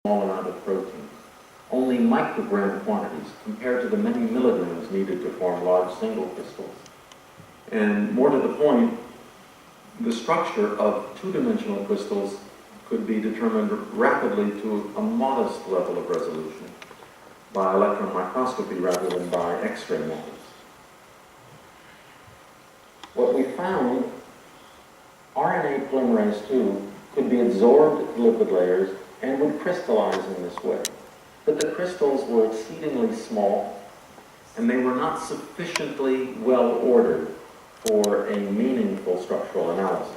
small amount of protein, only microgram quantities compared to the many milligrams needed to form large single crystals. And more to the point, the structure of two-dimensional crystals could be determined rapidly to a modest level of resolution by electron microscopy rather than by X-ray methods. What we found, RNA polymerase II could be absorbed into lipid layers and would crystallize in this way. But the crystals were exceedingly small, and they were not sufficiently well ordered for a meaningful structural analysis.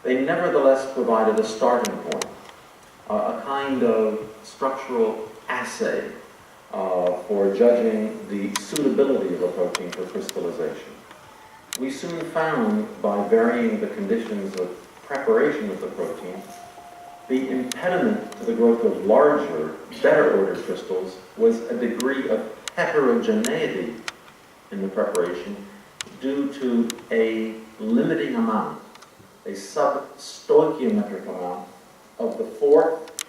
They nevertheless provided a starting point, a kind of structural assay for judging the suitability of a protein for crystallization. We soon found, by varying the conditions of preparation of the protein, the impediment to the growth of larger, better ordered crystals was a degree of heterogeneity in the preparation due to a limiting amount, a sub-stoichiometric amount of the fourth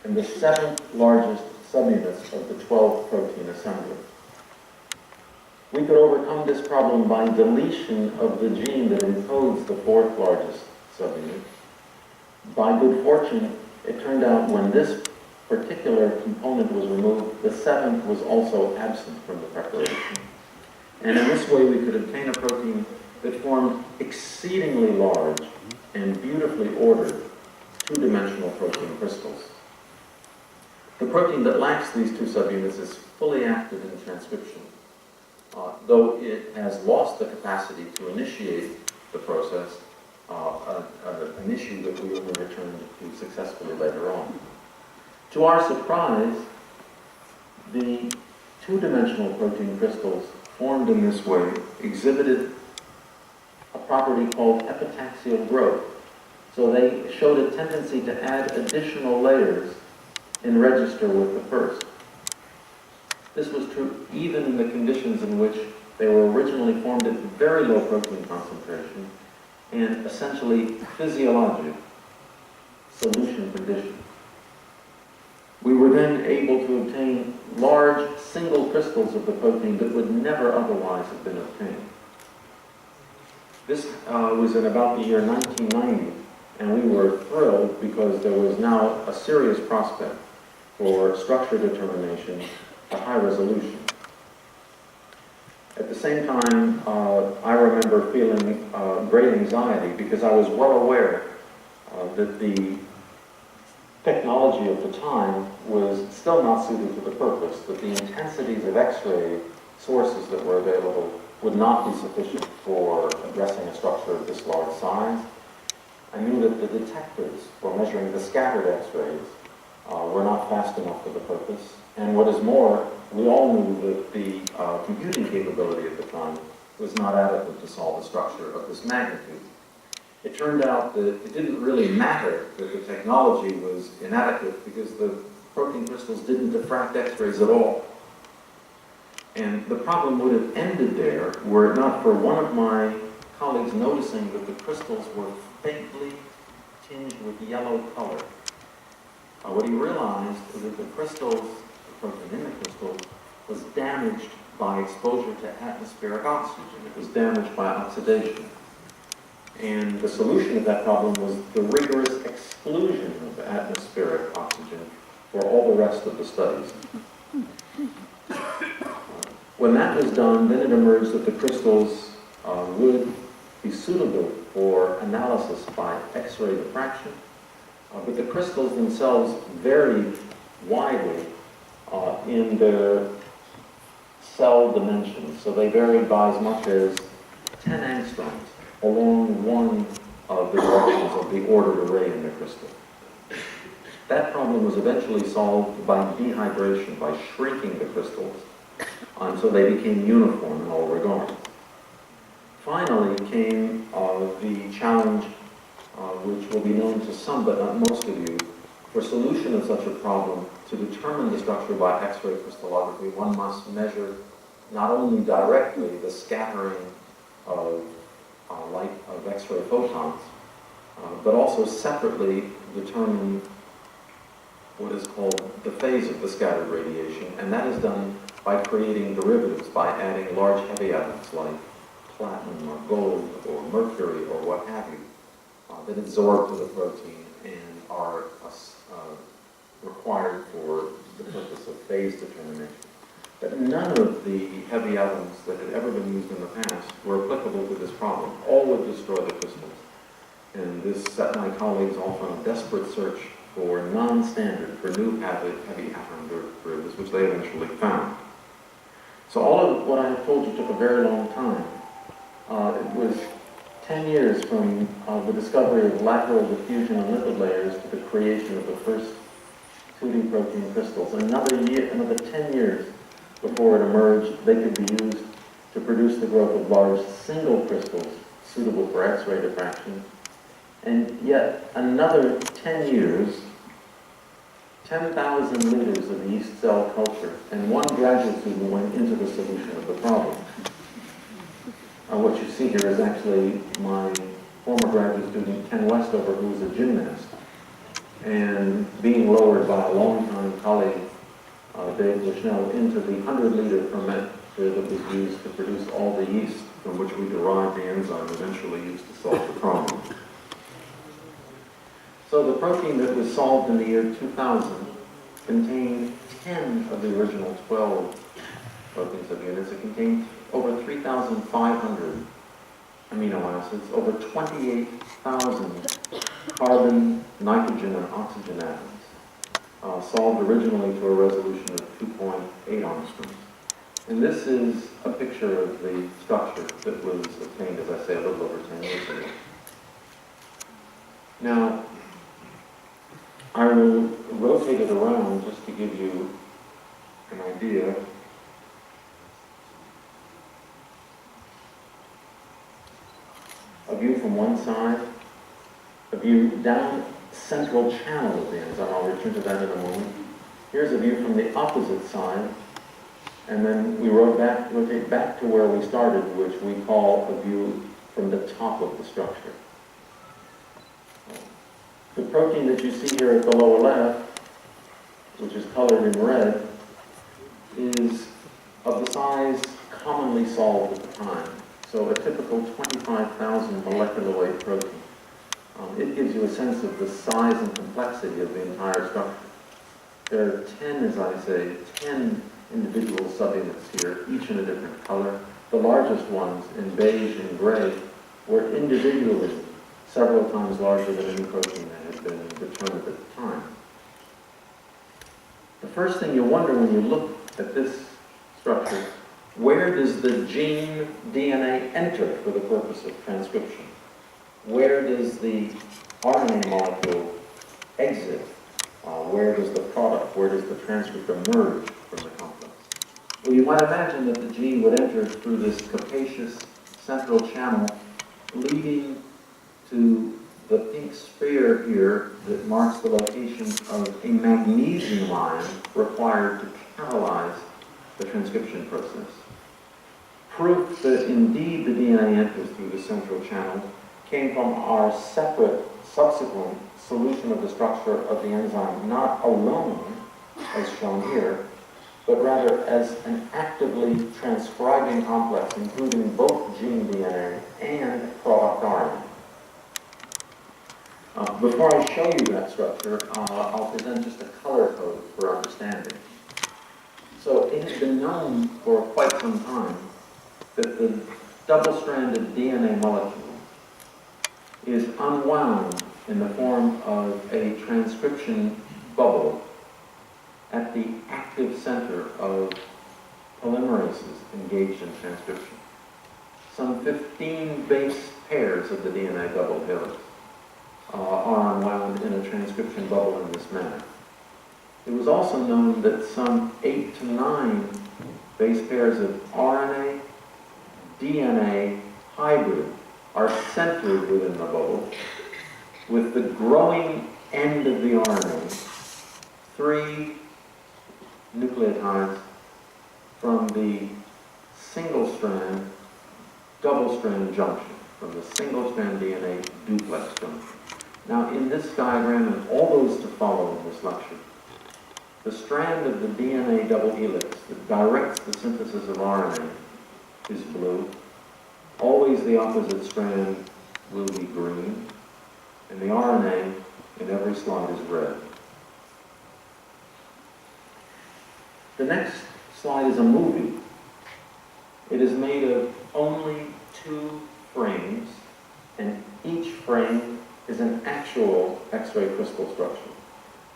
and the seventh largest subunits of the 12 protein assembly. We could overcome this problem by deletion of the gene that encodes the fourth largest subunit. By good fortune, it turned out when this particular component was removed, the seventh was also absent from the preparation. And in this way, we could obtain a protein that formed exceedingly large and beautifully ordered two-dimensional protein crystals. The protein that lacks these two subunits is fully active in transcription, though it has lost the capacity to initiate the process, an issue that we will return to successfully later on. To our surprise, the two-dimensional protein crystals formed in this way exhibited a property called epitaxial growth. So they showed a tendency to add additional layers in register with the first. This was true even in the conditions in which they were originally formed at very low protein concentration and essentially physiologic solution conditions. We were then able to obtain large single crystals of the protein that would never otherwise have been obtained. This was in about the year 1990, and we were thrilled because there was now a serious prospect for structure determination at high resolution. At the same time, I remember feeling great anxiety because I was well aware that the technology of the time was still not suited to the purpose, that the intensities of X-ray sources that were available would not be sufficient for addressing a structure of this large size. I knew that the detectors for measuring the scattered X-rays were not fast enough for the purpose. And what is more, we all knew that the computing capability at the time was not adequate to solve a structure of this magnitude. It turned out that it didn't really matter that the technology was inadequate because the protein crystals didn't diffract X-rays at all. And the problem would have ended there were it not for one of my colleagues noticing that the crystals were faintly tinged with yellow color. What he realized was that the crystals, the protein in the crystal, was damaged by exposure to atmospheric oxygen. It was damaged by oxidation. And the solution of that problem was the rigorous exclusion of atmospheric oxygen for all the rest of the studies. When that was done, then it emerged that the crystals would be suitable for analysis by X-ray diffraction, but the crystals themselves varied widely in their cell dimensions. So they varied by as much as 10 angstroms along one of the directions of the ordered array in the crystal. That problem was eventually solved by dehydration, by shrinking the crystals until they became uniform in all regards. Finally came the challenge, which will be known to some but not most of you. For solution of such a problem, to determine the structure by X-ray crystallography, one must measure not only directly the scattering of light of X-ray photons, but also separately determine what is called the phase of the scattered radiation, and that is done by creating derivatives, by adding large heavy atoms like platinum or gold or mercury or what have you, that absorb to the protein and are required for the purpose of phase determination. But none of the heavy atoms that had ever been used in the past were applicable to this problem. All would destroy the crystals. And this set my colleagues off on a desperate search for non-standard, for new heavy atom derivatives, which they eventually found. So all of what I have told you took a very long time. It was 10 years from the discovery of lateral diffusion of lipid layers to the creation of the first 2D protein crystals. Another 10 years before it emerged, they could be used to produce the growth of large single crystals suitable for X-ray diffraction. And yet another 10 years, 10,000 liters of yeast cell culture, and one graduate student went into the solution of the problem. What you see here is actually my former graduate student, Ken Westover, who was a gymnast, and being lowered by a longtime colleague, Dave Bushnell, into the 100-liter fermenter that was used to produce all the yeast from which we derived the enzyme eventually used to solve the problem. So the protein that was solved in the year 2000 contained 10 of the original 12 protein subunits. It contained over 3,500 amino acids, over 28,000 carbon, nitrogen, and oxygen atoms, solved originally to a resolution of 2.8 angstroms. And this is a picture of the structure that was obtained, as I say, a little over 10 years ago. Now, I will rotate it around just to give you an idea. A view from one side, a view down central channel of the enzyme. I'll return to that in a moment. Here's a view from the opposite side, and then we rotate back to where we started, which we call a view from the top of the structure. The protein that you see here at the lower left, which is colored in red, is of the size commonly solved at the time. So a typical 25,000 molecular weight protein. It gives you a sense of the size and complexity of the entire structure. There are 10, as I say, 10 individual subunits here, each in a different color. The largest ones, in beige and gray, were individually several times larger than any protein that had been determined at the time. The first thing you wonder when you look at this structure, where does the gene DNA enter for the purpose of transcription? Where does the RNA molecule exit? Where does the product, where does the transcript emerge from the complex? Well, you might imagine that the gene would enter through this capacious central channel, leading to the pink sphere here that marks the location of a magnesium ion required to catalyze the transcription process. Proof that indeed the DNA enters through the central channel came from our separate subsequent solution of the structure of the enzyme, not alone, as shown here, but rather as an actively transcribing complex, including both gene DNA and product RNA. Before I show you that structure, I'll present just a color code for understanding. So it has been known for quite some time that the double-stranded DNA molecule is unwound in the form of a transcription bubble at the active center of polymerases engaged in transcription. Some 15 base pairs of the DNA double helix are unwound in a transcription bubble in this manner. It was also known that some 8 to 9 base pairs of RNA, DNA hybrid are centered within the bubble, with the growing end of the RNA, 3 nucleotides from the single-strand, double-strand junction, from the single-strand DNA duplex junction. Now, in this diagram, and all those to follow in this lecture, the strand of the DNA double helix that directs the synthesis of RNA is blue. Always the opposite strand will be green, and the RNA in every slide is red. The next slide is a movie. It is made of only 2 frames, and each frame is an actual X-ray crystal structure.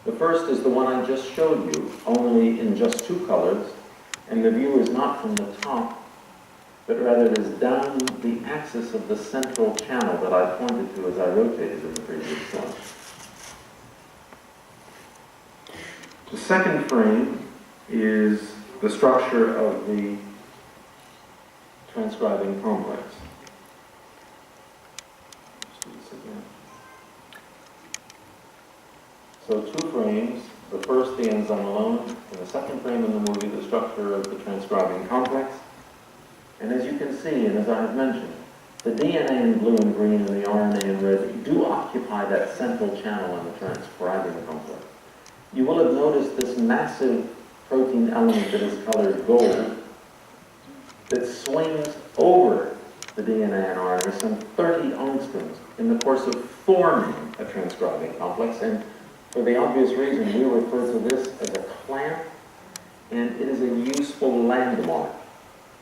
The first is the one I just showed you, only in just 2 colors, and the view is not from the top, but rather it is down the axis of the central channel that I pointed to as I rotated in the previous slide. The second frame is the structure of the transcribing complex. Let's do this again. So 2 frames, the first the enzyme alone, and the second frame in the movie the structure of the transcribing complex. And as you can see, and as I have mentioned, the DNA in blue and green and the RNA in red do occupy that central channel in the transcribing complex. You will have noticed this massive protein element that is colored gold that swings over the DNA and RNA some 30 angstroms in the course of forming a transcribing complex. And for the obvious reason, we refer to this as a clamp, and it is a useful landmark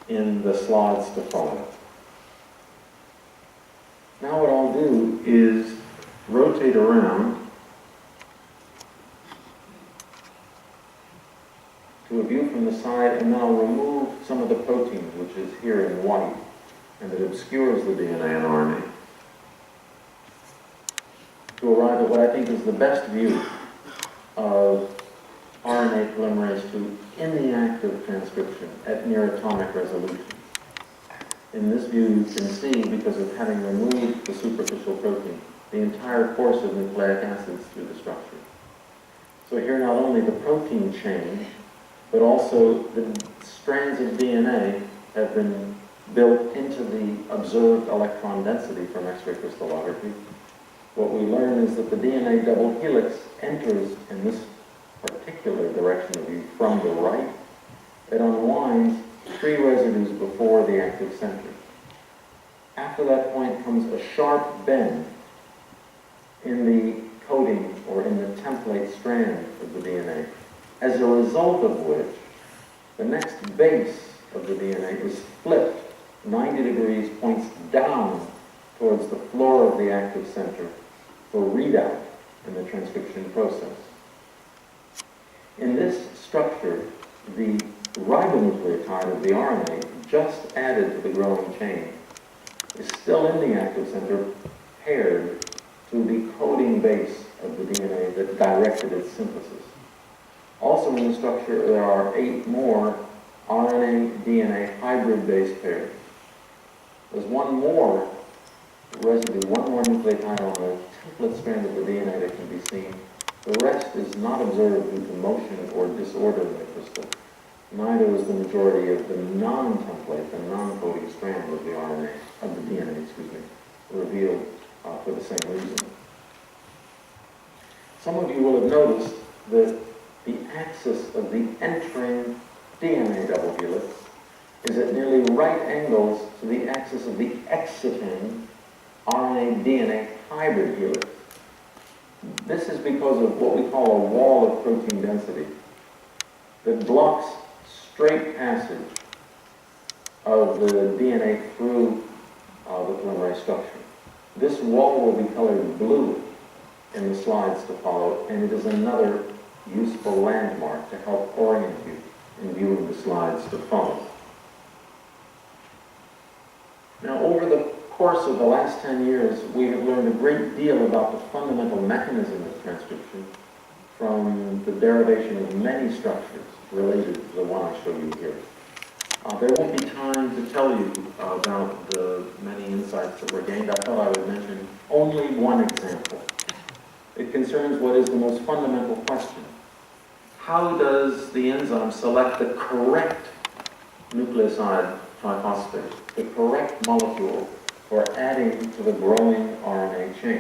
in the slides to follow. Now what I'll do is rotate around to a view from the side, and then I'll remove some of the protein, which is here in white, and that obscures the DNA and RNA, to arrive at what I think is the best view of RNA polymerase II in the act of transcription at near atomic resolution. In this view, you can see, because of having removed the superficial protein, the entire course of nucleic acids through the structure. So here not only the protein change, but also the strands of DNA have been built into the observed electron density from X-ray crystallography. What we learn is that the DNA double helix enters in this particular direction of view from the right. It unwinds 3 residues before the active center. After that point comes a sharp bend in the coding or in the template strand of the DNA, as a result of which the next base of the DNA is flipped 90 degrees, points down towards the floor of the active center for readout in the transcription process. In this structure, the ribonucleotide of the RNA, just added to the growing chain, is still in the active center, paired to the coding base of the DNA that directed its synthesis. Also in the structure, there are 8 more RNA-DNA hybrid base pairs. There's one more residue, one more nucleotide on the template strand of the DNA that can be seen. The rest is not observed due to motion or disorder in the crystal. Neither is the majority of the non-template, the non-coding strand of the RNA, of the DNA, revealed for the same reason. Some of you will have noticed that the axis of the entering DNA double helix is at nearly right angles to the axis of the exiting RNA-DNA hybrid helix. This is because of what we call a wall of protein density that blocks straight passage of the DNA through the polymerase structure. This wall will be colored blue in the slides to follow, and it is another useful landmark to help orient you in viewing the slides to follow. Now, over the course of the last 10 years, we have learned a great deal about the fundamental mechanism of transcription from the derivation of many structures related to the one I show you here. There won't be time to tell you about the many insights that were gained. I thought I would mention only one example. It concerns what is the most fundamental question. How does the enzyme select the correct nucleoside triphosphate, the correct molecule for adding to the growing RNA chain?